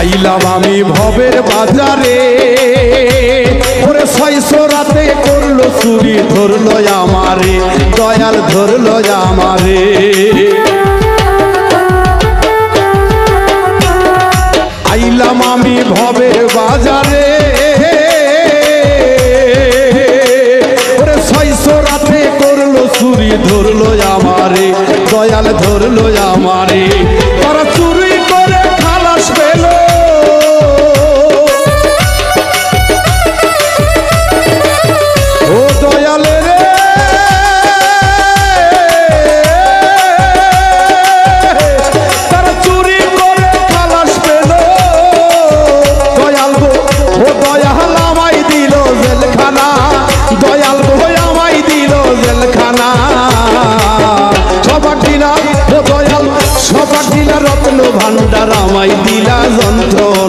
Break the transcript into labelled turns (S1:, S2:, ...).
S1: আইলাম আমি ভবের বাজারে, ওরে 600 রাতে করলো চুরি, ধরলো আমারে দয়াল, ধরলো আমারে। আইলাম আমি ভবের বাজারে, ওরে 600 রাতে করলো চুরি, ধরলো আমারে দয়াল, ধরলো আমারে। তারা চুরি করে খালাস পেল, ও দয়াল রে, তারা চুরি করে খালাস পেল, দয়াল গো ও দয়াল আমায় দিল জেলখানা, দয়াল গো আমায় দিল জেলখানা। সবার দিলা ও দয়াল, সবার দিলা রত্ন ভান্ডার, আমায় দিলা যন্ত্রণা।